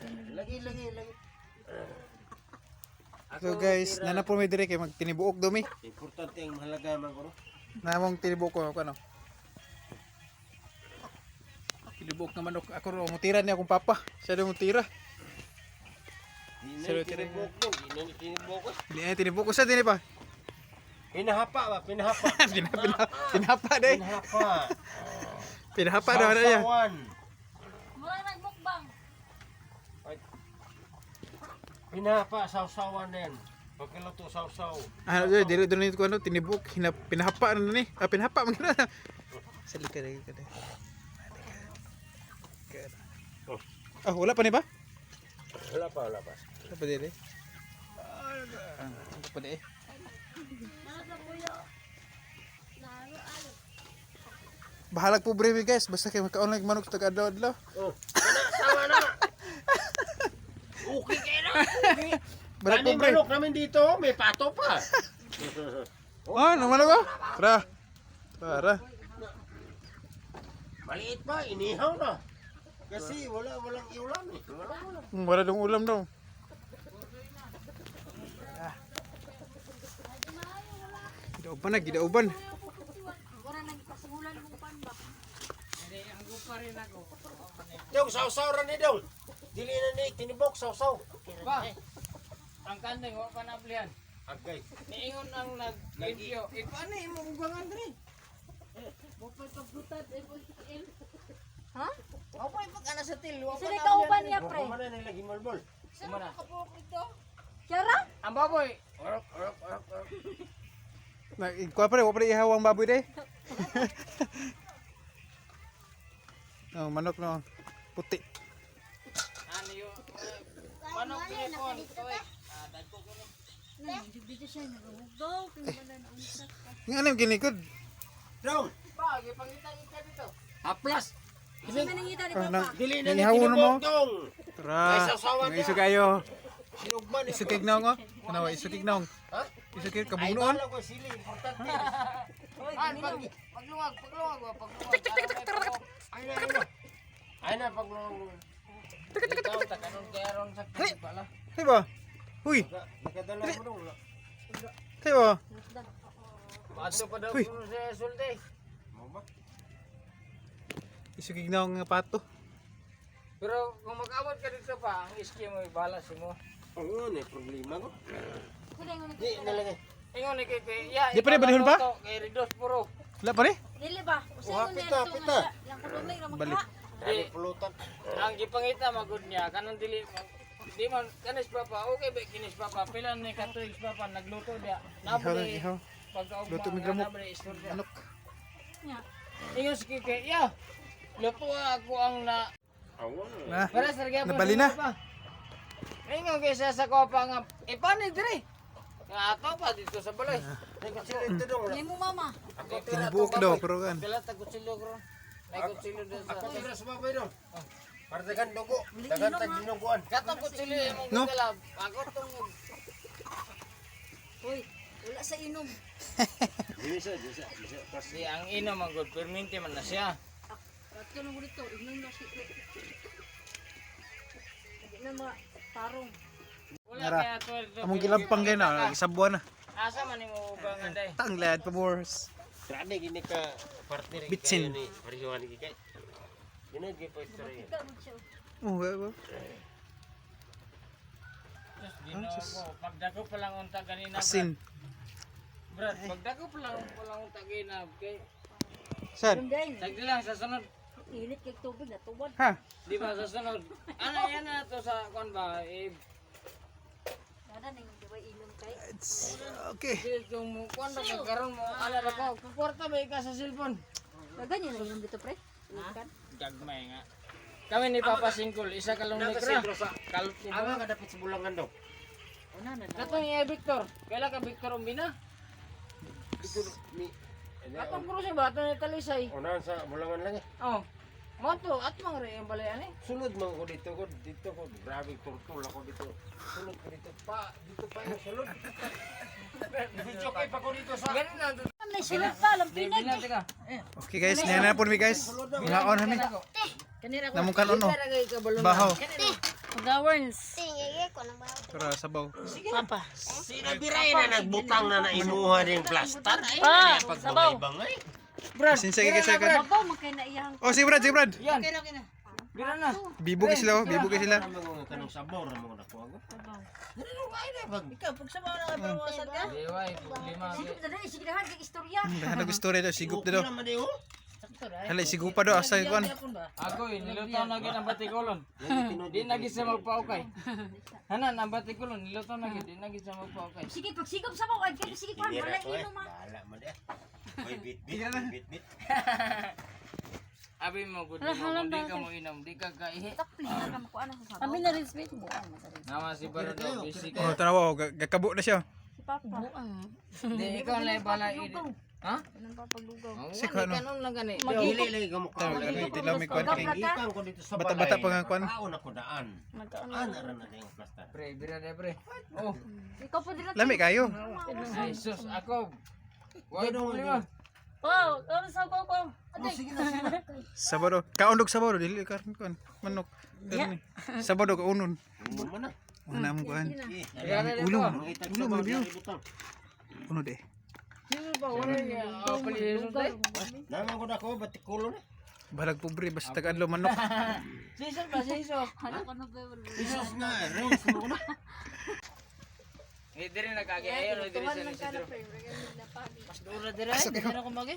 Lagi. So guys, nana po may dire kay magtinibuok dumi. Importante ang mahalaga man ko. Namong tinibuok ko ano. Tinibuok naman ako ro mutira niya akong papa. Siya daw mutira. Sino Tinibok mo, tinibok ko. Di ay tinibuok ko sa dinhi pa. Pinahapa ba? Pinahapa. Pinahapa dai. Pinahapa. Pinahapa daw na niya. Mula nagmukbang. Pinahapa, sausawan din. Pagkiluto sausaw. Ano dire dire ko ano tinibuok pinahapa na ni. Ah pinahapa man na. Sali ka dai ka dai. Ah wala pa ni ba? Wala pa. Wala pa dire. Ano pa di? Bahalag po breve guys, basta kayo maka-online manok taga-adlaw-adlaw. Oh, sama na. Okay kayo na. Balag po Daming breve. manok namin dito, may pato pa. Oh, naman ako. Tara. Maliit pa, inihaw na. Kasi walang iulam eh. Wala dong ulam daw. Gidauban na, gidauban. Wala nagpasimulan mong panda. Dong, sausaw ra ni dong. Dili na ni tinibok sausaw. Ba, ang kandeng wa pa nablihan. Agay. Niingon ang nag-video. Paano mo ugangan diri? Ha? Ako pa ipag-ana sa til. Wa pa Sino kauban niya, Mo pre? man na lagi malbol. Kumana. Kira? Ang baboy. Orok. Kuha pa rin, wala pa rin ihaw ang baboy day. Oh, manok no. Puti. Ano yung manok pinipon. Kaway. Dagko ko ni. Nagdito siya, nagmugdaw. Pinagalan ang usak. Yung ano yung ginikod? Dong, Ba, gipangita-ngita dito. haplas. Kasi manangita ni Oh, Papa. nang, Dili na ni Inihaw mo tinibok dong. Tara. May sausawan May niya. iso kayo. Sinugman eh. Isukig na ako. Ano, isukig na ako. Ha? Isukig Ay, kabunuan. bala ko sili, importante. Paglungag ba? Paglungag. Ay na, paglulong. Ikaw, takanong kaya ron sa pala. Hey ba? Huy. Nakadala mo dong. Hey ba? Pato pa daw Uy. puno sa sulti. Mo ba? Isukig na akong pato. Pero kung mag-abot ka dito pa, ang iski mo ibalas mo. Oo, may problema ko. Kulang mo Di, nalagay. Ingon ni kay ya. Di pa rin balihon pa? Kay Ridos puro. Wala pa rin? Dili ba? Uha, pita. Yang kulumay ra Balik. magka. Dali pulutan. Ang gipangita magud niya kanang dili di man kanis papa okay ba kinis papa pila ni katuig papa nagluto dia Ihaw na, nabri ihaw. pagkaugma Luto mi gamok. nabri istorya Manok. Nya. ingon si kay ya luto ako ang na Awan. Na. para sa gyapon Nabali na. ingon kay sa kopa nga ipani diri nga ato pa dito sa balay Nagkutsilyo ito dong. Ni mo mama. Tinibuok daw, pero kan. kala tagutsilyo ko may kutsilyo din Ako sa tira sa babay dong. Para dagan dugo. Dagan tag dinuguan. katong kutsilyo imong No? gitala ako tong Hoy, wala sa inom. Bisa. kasi ang ino man good perminti man na siya. Rato na mo dito, inom na si. Hindi na tarong. Wala Nara. kaya to ito. Among gilampang kayo na, isang buwan na. Asa man imo ubangan day? Tanglad, pabors. Grabe gini ka partner Bitsin. ni Parihuan ni kay. Gini gi po istorya. Ikaw mo siya. Oh, ba? Just ginawa ko. Pagdako pa lang unta kanina. Asin. Brad, pagdako pa lang unta kanina. Okay. Sad. Sunday. Sagdi lang sa sunod. Init kay tubig na tubad. Ha? Di ba sa sunod? Ano yan na to sa kon ba? Nada nang diwa inom kay. Okay. Kung kon ba karon mo ala ra ko. Kuporta ba ka sa cellphone? Ganyan na inom dito pre. Ikan. Gagmay nga. Kami ni Papa Singkol, isa ka lang nikra. Ang nga dapat sa bulangan daw. Una na. Katong iya Victor. Kaila ka Victor Umbina? Dito mi Katong puro si bato ni Talisay. Unahan sa bulangan lang eh. Oh. Mo to at mga re ang balayan eh. Sulod man ko dito ko grabe turtul ako dito. Sulod ko dito pa yung sulod. Video kay pa ko dito sa. Ganun na. May sulat pa, Di lampinag. bilang teka. Okay guys, niyan na po mi guys. Mga on kami. Kanira ko. Namong kanon no. Kaya kay kabalon. Bahaw. Kanira. Gawins. Para sabaw. Papa. Sinabiray na nagbutang na naimuha din plastar. Ay, Ah, sabaw. pagbangay-bangay. Pasensya kay sa kan. Babaw, makay na iyang. Oh, si Brad, si Brad. Yan. Bira na. Bibog sila, oh. Bibog sila. Mga kanang sabor na mga nakuha ko. Ikaw, pag sa mga nakabawasan ka, Diway, lima. Sige, dali, sige na, kay istorya. Dahan ang istorya daw, sigup daw. naman eh, oh. sakto na. Hala, sigupa daw, asa kuan. Ako nilutaw na gid ang batikulon. Di na gid sa magpaukay. Hanan ang batikulon nilutaw na gid, di na gid sa magpaukay. Sige, pag sigop sa mga, kaya sige pa, Tinira malay ko eh. inom man. Bahala mo eh. May bit-bit. Abi mo gud mo kung di ka mo inom, di ka kaihi. Tapli na ka makuha na sa sabaw. Amin na rin sweet mo. Nama si Barado, busy Oh, ka. tanawa, gakabo na siya. Si Papa. Di ikaw lang bala i. Ha? Anong papaglugaw? Oo, Si nga, Kano? kanon lang gani. Dili ka mo Tawag, ka. di lang may kuan kay. Ikan ko dito sa balay. Bata-bata pa nga kuan. Kaon ako daan. Ana ra na yung plastar. Pre, bira na pre. Oh, Ikaw pa dila. Lami kayo. ay sus ako. Why problema? Wow, ano sabaw ko? Sige na. Sabado. Kaundog sabado dili karon kuan. Manok. Dili. Sabado ka unon. Umo man na. Wala mo kuan. Bira na Ulo. ko. Mangitag Ulo, sa malabiyo. mga butang. Uno de. Sino ba wala niya? Ako pali Jesus day. Naman ko na ako, batikulo na. Balag pobre basta tagadlo manok. Jesus ba Jesus? Ano ko na ba? Isos na, rings mo na. Eh, diri na kagi ayo, diri sa ni Sidro. Mas dura dire, hindi na kumagi.